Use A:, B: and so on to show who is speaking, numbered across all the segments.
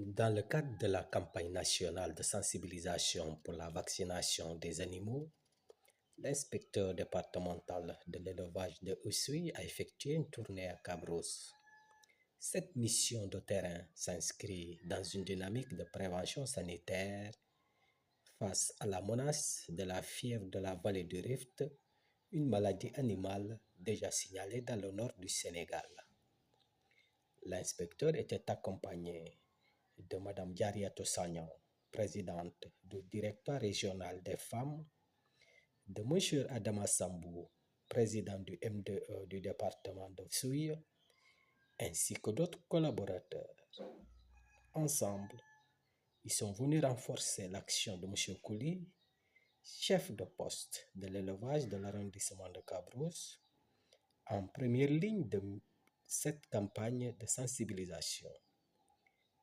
A: Dans le cadre de la campagne nationale de sensibilisation pour la vaccination des animaux, l'inspecteur départemental de l'élevage de Oussouye a effectué une tournée à Cabros. Cette mission de terrain s'inscrit dans une dynamique de prévention sanitaire face à la menace de la fièvre de la vallée du Rift, une maladie animale déjà signalée dans le nord du Sénégal. L'inspecteur était accompagné de Mme Diariatou Sagnan, présidente du directoire régional des femmes, de M. Adama Sambou, président du MDE du département de Souille, ainsi que d'autres collaborateurs. Ensemble, ils sont venus renforcer l'action de M. Kouli, chef de poste de l'élevage de l'arrondissement de Cabrousse, en première ligne de cette campagne de sensibilisation.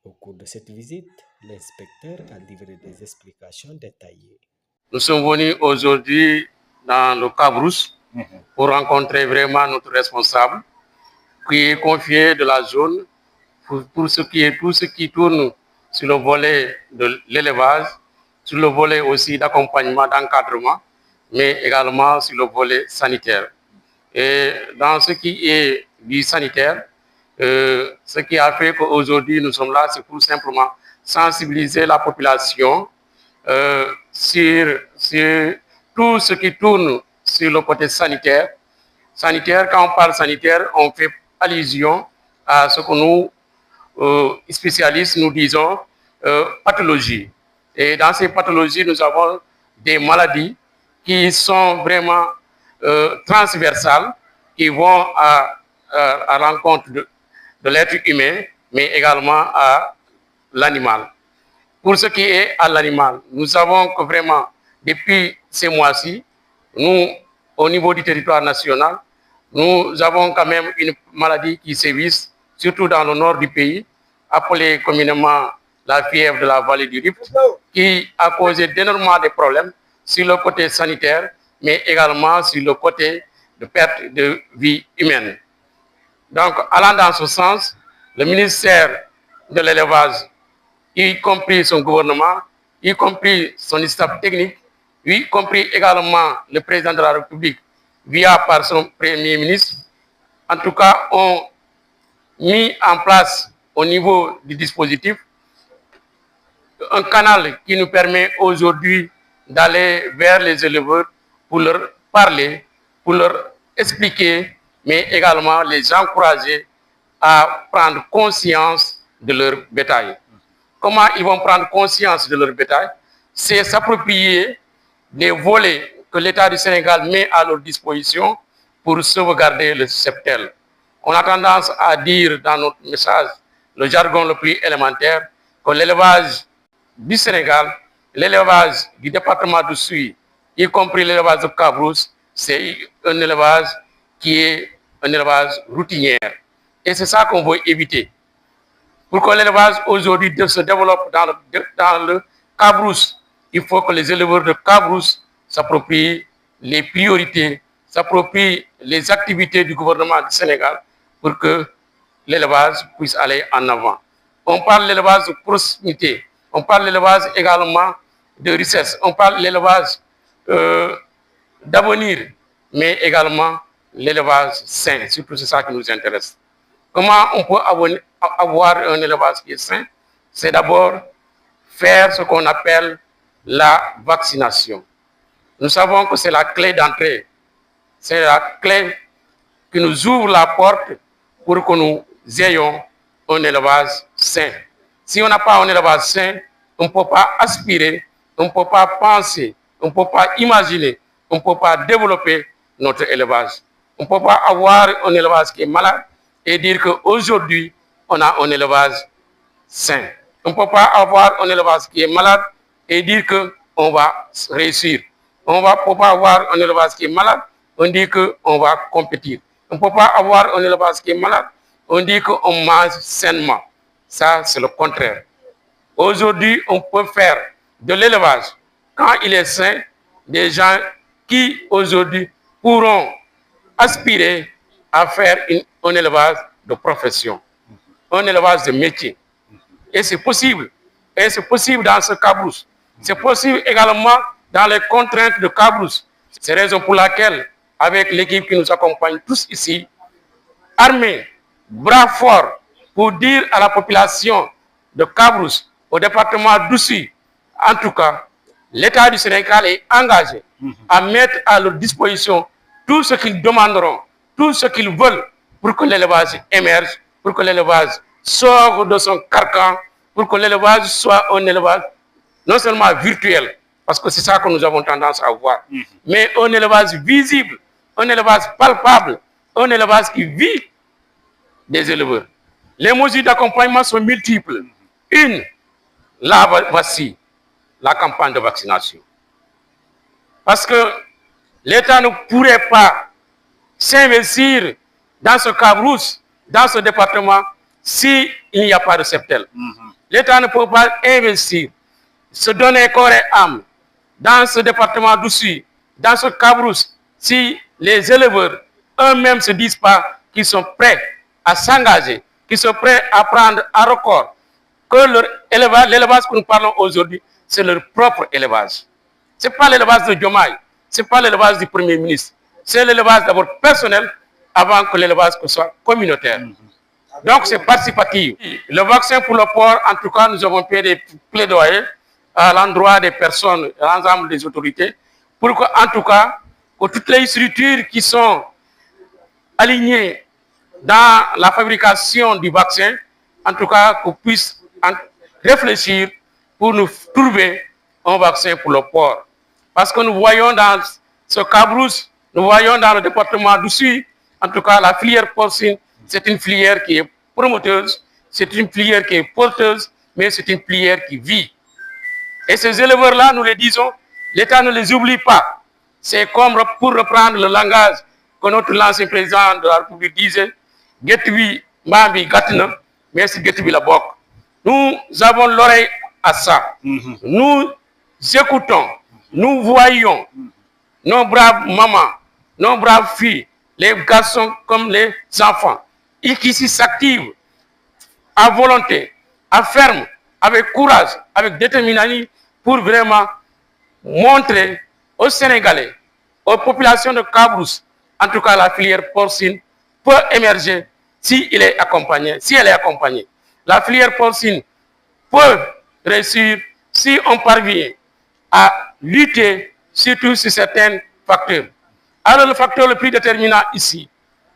A: Au cours de cette visite, l'inspecteur a livré des explications détaillées.
B: Nous sommes venus aujourd'hui dans le Cabrousse pour rencontrer vraiment notre responsable qui est confié de la zone pour tout ce qui tourne sur le volet de l'élevage, sur le volet aussi d'accompagnement, d'encadrement, mais également sur le volet sanitaire. Et dans ce qui est du sanitaire, ce qui a fait qu'aujourd'hui nous sommes là, c'est pour simplement sensibiliser la population sur tout ce qui tourne sur le côté sanitaire. Quand on parle sanitaire, on fait allusion à ce que nous, spécialistes, nous disons pathologie. Et dans ces pathologies, nous avons des maladies qui sont vraiment transversales, qui vont à l'encontre de l'être humain, mais également à l'animal. Pour ce qui est à l'animal, nous savons que vraiment, depuis ces mois-ci, nous, au niveau du territoire national, nous avons quand même une maladie qui sévit, surtout dans le nord du pays, appelée communément la fièvre de la vallée du Rift, qui a causé d'énormément de problèmes sur le côté sanitaire, mais également sur le côté de perte de vie humaine. Donc, allant dans ce sens, le ministère de l'élevage, y compris son gouvernement, y compris son staff technique, y compris également le président de la République, via par son premier ministre, en tout cas, ont mis en place au niveau du dispositif un canal qui nous permet aujourd'hui d'aller vers les éleveurs pour leur parler, pour leur expliquer, mais également les encourager à prendre conscience de leur bétail. Comment ils vont prendre conscience de leur bétail? C'est s'approprier les volets que l'État du Sénégal met à leur disposition pour sauvegarder le cheptel. On a tendance à dire dans notre message, le jargon le plus élémentaire, que l'élevage du Sénégal, l'élevage du département de Souy, y compris l'élevage de Cabrousse, c'est un élevage qui est un élevage routinier. Et c'est ça qu'on veut éviter. Pour que l'élevage aujourd'hui se développe dans le Cabrousse, il faut que les éleveurs de Cabrousse s'approprient les priorités, s'approprient les activités du gouvernement du Sénégal pour que l'élevage puisse aller en avant. On parle de l'élevage de proximité, on parle de l'élevage également de richesse, on parle de l'élevage d'avenir, mais également l'élevage sain, surtout c'est ça qui nous intéresse. Comment on peut avoir un élevage qui est sain? C'est d'abord faire ce qu'on appelle la vaccination. Nous savons que c'est la clé d'entrée. C'est la clé qui nous ouvre la porte pour que nous ayons un élevage sain. Si on n'a pas un élevage sain, on ne peut pas aspirer, on ne peut pas penser, on ne peut pas imaginer, on ne peut pas développer notre élevage. On ne peut pas avoir un élevage qui est malade et dire qu'aujourd'hui, on a un élevage sain. On ne peut pas avoir un élevage qui est malade et dire qu'on va réussir. On ne peut pas avoir un élevage qui est malade, on dit qu'on va compétir. On ne peut pas avoir un élevage qui est malade, on dit qu'on mange sainement. Ça, c'est le contraire. Aujourd'hui, on peut faire de l'élevage, quand il est sain, des gens qui aujourd'hui pourront aspirer à faire un élevage de profession, un élevage de métier. Et c'est possible. Et c'est possible dans ce Cabrousse. C'est possible également dans les contraintes de Cabrousse. C'est la raison pour laquelle, avec l'équipe qui nous accompagne tous ici, armés, bras forts, pour dire à la population de Cabrousse, au département d'Oussouye, en tout cas, l'État du Sénégal est engagé à mettre à leur disposition tout ce qu'ils demanderont, tout ce qu'ils veulent pour que l'élevage émerge, pour que l'élevage sorte de son carcan, pour que l'élevage soit un élevage non seulement virtuel, parce que c'est ça que nous avons tendance à voir, mais un élevage visible, un élevage palpable, un élevage qui vit des éleveurs. Les mesures d'accompagnement sont multiples. Une, là voici, la campagne de vaccination. Parce que l'État ne pourrait pas s'investir dans ce Cabrousse, dans ce département, s'il n'y a pas de septel. L'État ne peut pas investir, se donner corps et âme dans ce département d'Oussouye, dans ce Cabrousse, si les éleveurs eux-mêmes ne se disent pas qu'ils sont prêts à s'engager, qu'ils sont prêts à prendre à record, que l'élevage que nous parlons aujourd'hui, c'est leur propre élevage. Ce n'est pas l'élevage de Diomaye, ce n'est pas l'élevage du Premier ministre, c'est l'élevage d'abord personnel avant que l'élevage soit communautaire. Donc c'est participatif. Le vaccin pour le porc, en tout cas, nous avons fait des plaidoyers à l'endroit des personnes, à l'ensemble des autorités, pour que, en tout cas, que toutes les structures qui sont alignées dans la fabrication du vaccin, en tout cas, qu'on puisse réfléchir pour nous trouver un vaccin pour le porc. Parce que nous voyons dans ce Cabrousse, nous voyons dans le département d'Oussouye, en tout cas, la filière porcine, c'est une filière qui est promoteuse, c'est une filière qui est porteuse, mais c'est une filière qui vit. Et ces éleveurs-là, nous les disons, l'État ne les oublie pas. C'est comme pour reprendre le langage que notre ancien président de la République disait, « Getwi, Mambi, Gatna, mais c'est Getwi la Bok ». Nous avons l'oreille à ça. Nous écoutons, nous voyons nos braves mamans, nos braves filles, les garçons comme les enfants, et qui s'activent à volonté, à ferme, avec courage, avec détermination, pour vraiment montrer aux Sénégalais, aux populations de Cabrousse, en tout cas la filière porcine peut émerger si elle est accompagnée. La filière porcine peut réussir si on parvient à lutter surtout sur certains facteurs. Alors le facteur le plus déterminant ici,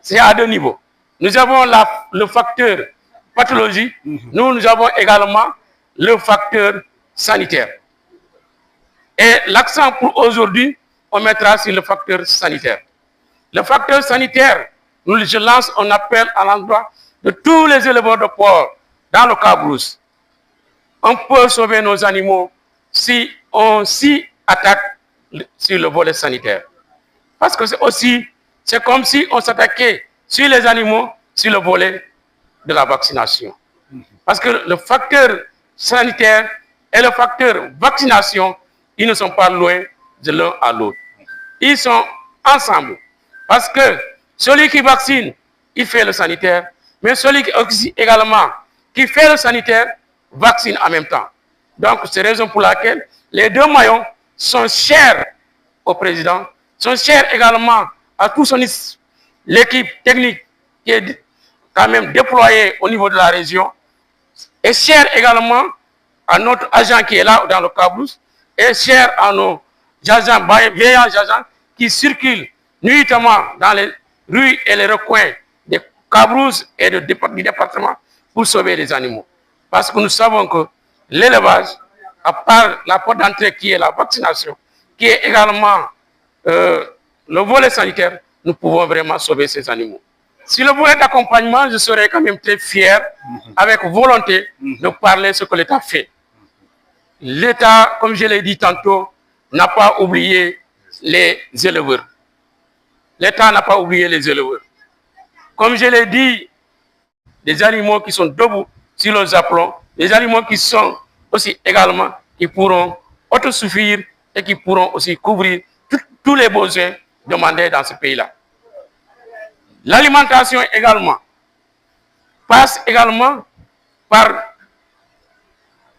B: c'est à deux niveaux. Nous avons le facteur pathologie, nous avons également le facteur sanitaire. Et l'accent pour aujourd'hui, on mettra sur le facteur sanitaire. Le facteur sanitaire, je lance un appel à l'endroit de tous les éleveurs de porc dans le Cabrousse. On peut sauver nos animaux si on s'y attaque sur le volet sanitaire. Parce que c'est comme si on s'attaquait sur les animaux sur le volet de la vaccination. Parce que le facteur sanitaire et le facteur vaccination, ils ne sont pas loin de l'un à l'autre. Ils sont ensemble. Parce que celui qui vaccine, il fait le sanitaire, mais celui qui également qui fait le sanitaire, vaccine en même temps. Donc, c'est la raison pour laquelle les deux maillons sont chers au président, sont chers également à toute l'équipe technique qui est quand même déployée au niveau de la région, et cher également à notre agent qui est là dans le Cabrousse, et cher à nos agents, veillants agents qui circulent nuitamment dans les rues et les recoins des Cabrousse et du département pour sauver les animaux. Parce que nous savons que l'élevage, à part la porte d'entrée qui est la vaccination, qui est également le volet sanitaire, nous pouvons vraiment sauver ces animaux. Si le volet d'accompagnement, je serais quand même très fier, avec volonté, de parler ce que l'État fait. L'État, comme je l'ai dit tantôt, n'a pas oublié les éleveurs. L'État n'a pas oublié les éleveurs. Comme je l'ai dit, des animaux qui sont debout sur leurs aplombs, des animaux qui sont aussi également, qui pourront autosuffire et qui pourront aussi couvrir tous les besoins demandés dans ce pays-là. L'alimentation également passe également par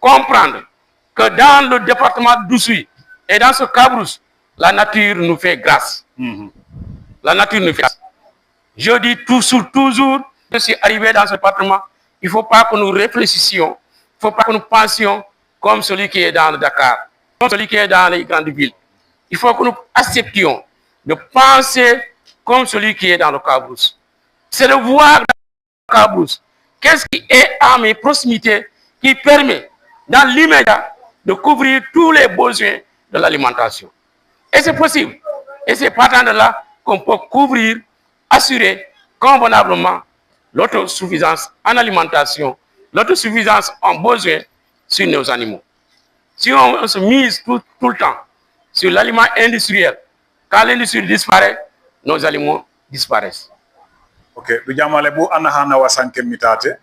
B: comprendre que dans le département d'Oussouye et dans ce Cabrousse, la nature nous fait grâce. La nature nous fait grâce. Je dis toujours, je suis arrivé dans ce département, il ne faut pas que nous réfléchissions, il ne faut pas que nous pensions comme celui qui est dans le Dakar, comme celui qui est dans les grandes villes. Il faut que nous acceptions de penser comme celui qui est dans le Cabrousse. C'est de voir dans le Cabrousse qu'est-ce qui est à mes proximités qui permet dans l'immédiat de couvrir tous les besoins de l'alimentation. Et c'est possible. Et c'est partant de là qu'on peut couvrir, assurer convenablement l'autosuffisance en alimentation, l'autosuffisance en besoins sur nos animaux. Si on se mise tout le temps sur l'aliment industriel, quand l'industrie disparaît, nos animaux disparaissent.
C: Ok, du jamale bu anahana wasanke mitate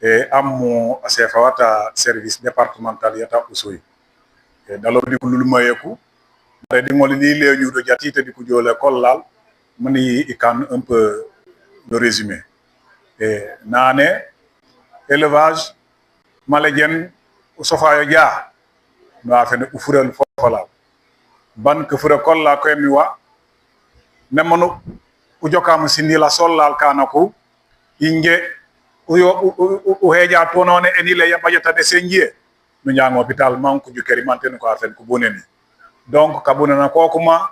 C: e ammo asefa wata service départemental yata Oussouye e dalo di ko lulmayeku re di ngol li leñu do jati te di ko jole kollal mani ikan un peu le résumé e nané élevage malajen sofayo dia no afene ufurel fofala ban ke fura kolla ko mi wa nemano ujokam sindi la sollal kanako inge o heja tonone enile ya bajata de senjie no nyango hôpital manku jukeri manten ko afen ko boneni donc kabunana kokuma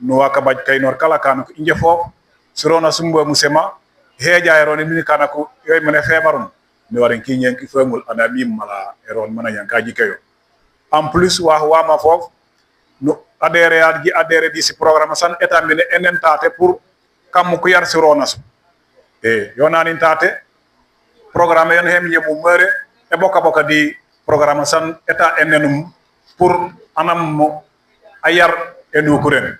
C: no wakabaj kaynor kala kanako inge fof surona sumbo musema heja eroni min kanako yoy mene febarum mi waren kinyen ki fengul anamim mala eron mana yankaji kayo en plus wa ma fof no adhéré di ci programme san état mine enen tate pour kam ko yar sirona su e yonani tate programme yon hem yemu mere e boka di programme san état enenum pour anam mo ayar enu kuren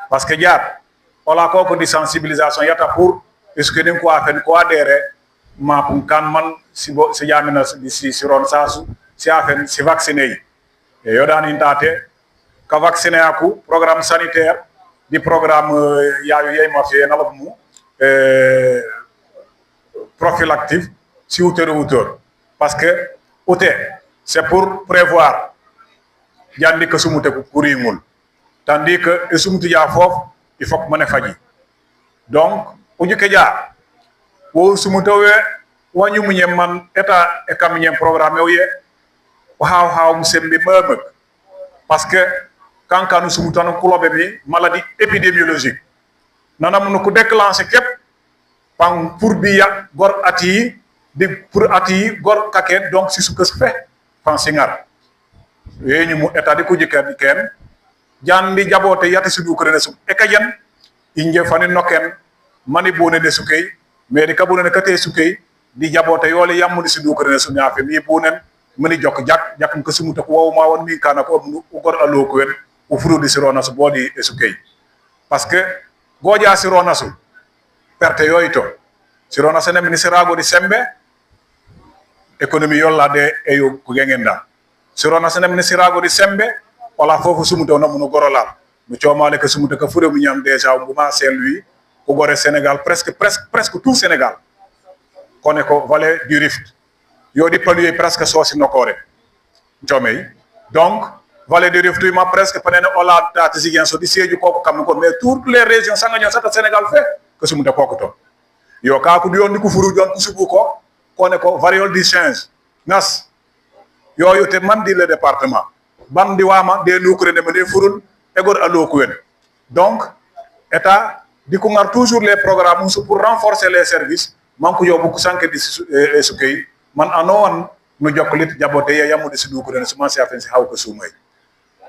C: parce que jaar wala ko di sensibilisation yata pour est ce que den ko afen ko adhéré ma pum kan man si jamina di si siron sasu si afen si vacciner e yodani tate ka vacciner aku programme sanitaire di programme yaayu yey ma fi nalamu prophylactique si hauteur parce que c'est pour prévoir jandi que sumute ko kuringul tandis que sumuti ya fof il faut que mané faji donc uju ke ja wo sumutowe wañu mu ñem man état e kam ñem programme ye haw musembe meub parce que quand nous sommes dans une maladie épidémiologique, nous avons déclenché pour bien gor ati pour ati gor kaken donc c'est ce que se fait penser et nous état de kujika di ken jandi jabote yati sudu ko resu e kayen inje fani noken mani bone de sukay mais di kabone kate sukay di jabote yole yamudi sudu ko resu ñafe mi bonen mani jok jak ko sumuta ko waw ma won mi kana ko gor alo ko wen o furu di sirona so bodi esukay parce que goja sirona so perte yoyto sirona sene ministrago di sembe économie yolla de eyo ko gengenda sirona sene ministrago di sembe wala fofu sumuto no muno gorola no ciomale ke sumuto ka fure mu ñam déjà nguma Saint Louis ko gore Sénégal presque tout Sénégal koné ko vallée du Rift yo di paluer presque sosi nokore ciomay donc vallée du Rift ma presque penene ola date zigen so di seju koko kam ko mais toutes les régions sangaño sata Sénégal fait que sumuto koko to yo ka ko di ko furu jon ko subu ko koné ko variole du singe nas yo te mandi le département bandi wama de nukure de me furul egor alo ko wen donc état di ko ngar toujours les programmes pour renforcer les services man ko yobu ko sanké di sukay man anon no joklit jabote ya yamude ci nukure ne suma certain ci haw ko sumay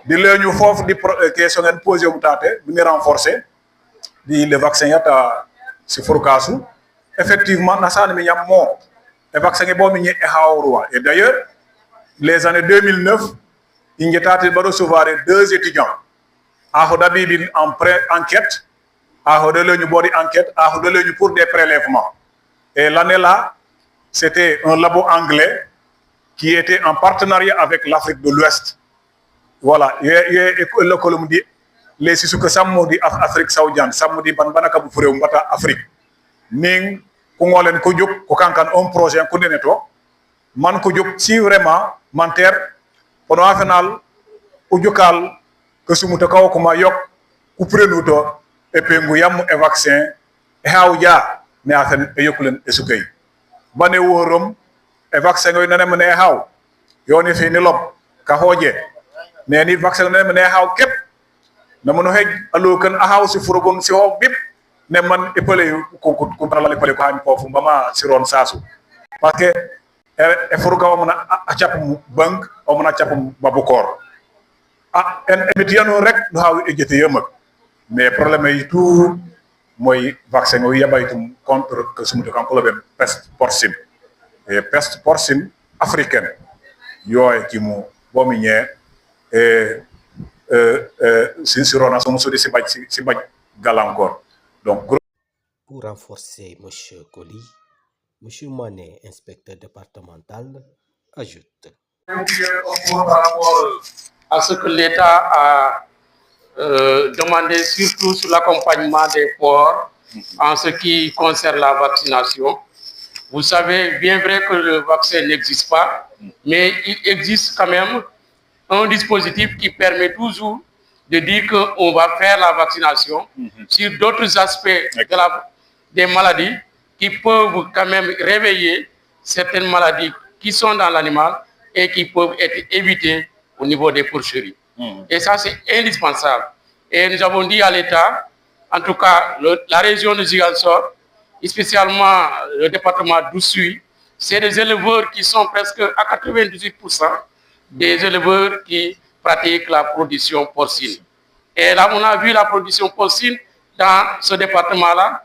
C: di leñu fofu di question en poser mu taté ni renforcer di le vaccin yata ci fourkasu effectivement nasane mi ñam mo e vaccin bo mi ñe e hawruwa et d'ailleurs les années 2009 il y a recevoir 2 étudiants à Hodabibin en pré-enquête, à Hodabibin enquête, à Hodabibin pour des prélèvements. Et l'année là, c'était un labo anglais qui était en partenariat avec l'Afrique de l'Ouest. Voilà, le colombe dit les sisuke samodi Afrique saoudienne, samodi banbanaka bu fure mbata Afrique. Ning ko ngolen ko juk ko kankan un projet ko neneto man ko juk si vraiment manter pono afenal ujukal ke sumuta kaw kuma yok ku prenuto e pengu yam e vaccin e hawja ne afen e yokulen e sukay bane worom e vaccin ngoy nane mene haw yoni fi ni lob ka hoje ne ni vaccin nane mene haw kep na mono hej alo kan a haw si furogon si ho bip ne man e pele ko la pele ko han ko fu bama si ron sasu parce que e furuga o mona a chapum bank o mona chapum babukor en emitiano rek no haw e jete yemak mais problème yi tout moy vaccin o yabaytum contre que sumuto kan ko lobem peste porcine et peste porcine africaine yoy ki mu bomi ñe si rona so musudi si baj galankor donc
A: Pour renforcer M. Koli, M. Mané, inspecteur départemental, ajoute.
B: Par rapport à ce que l'État a demandé, surtout sur l'accompagnement des ports en ce qui concerne la vaccination. Vous savez, bien vrai que le vaccin n'existe pas, mais il existe quand même un dispositif qui permet toujours de dire qu'on va faire la vaccination sur d'autres aspects des maladies qui peuvent quand même réveiller certaines maladies qui sont dans l'animal et qui peuvent être évitées au niveau des porcheries. Et ça, c'est indispensable. Et nous avons dit à l'État, en tout cas la région de Ziguinchor, et spécialement le département d'Oussouye, c'est des éleveurs qui sont presque à 98% des éleveurs qui pratiquent la production porcine. Et là, on a vu la production porcine dans ce département-là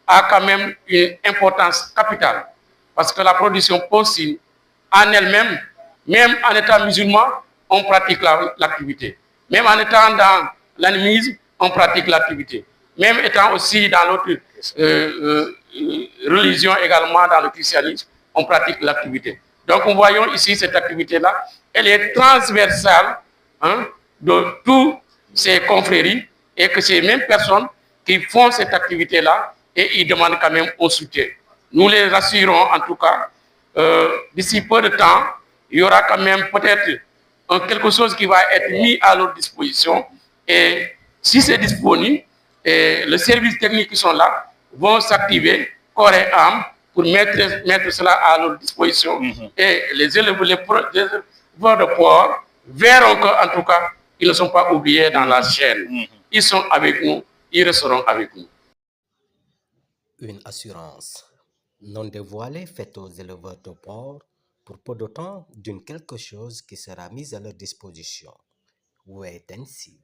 B: a quand même une importance capitale. Parce que la production porcine, en elle-même, même en étant musulman, on pratique l'activité. Même en étant dans l'animisme, on pratique l'activité. Même étant aussi dans l'autre religion également, dans le christianisme, on pratique l'activité. Donc, nous voyons ici cette activité-là, elle est transversale de toutes ces confréries et que ces mêmes personnes qui font cette activité-là et ils demandent quand même au soutien. Nous les rassurons en tout cas, d'ici peu de temps, il y aura quand même peut-être quelque chose qui va être mis à leur disposition et si c'est disponible, les services techniques qui sont là vont s'activer corps et âme pour mettre cela à leur disposition et les éleveurs de porc verront qu'en tout cas, ils ne sont pas oubliés dans la chaîne. Ils sont avec nous, ils resteront avec nous.
A: Une assurance non dévoilée faite aux éleveurs de porc pour peu de temps d'une quelque chose qui sera mise à leur disposition. Wait and see.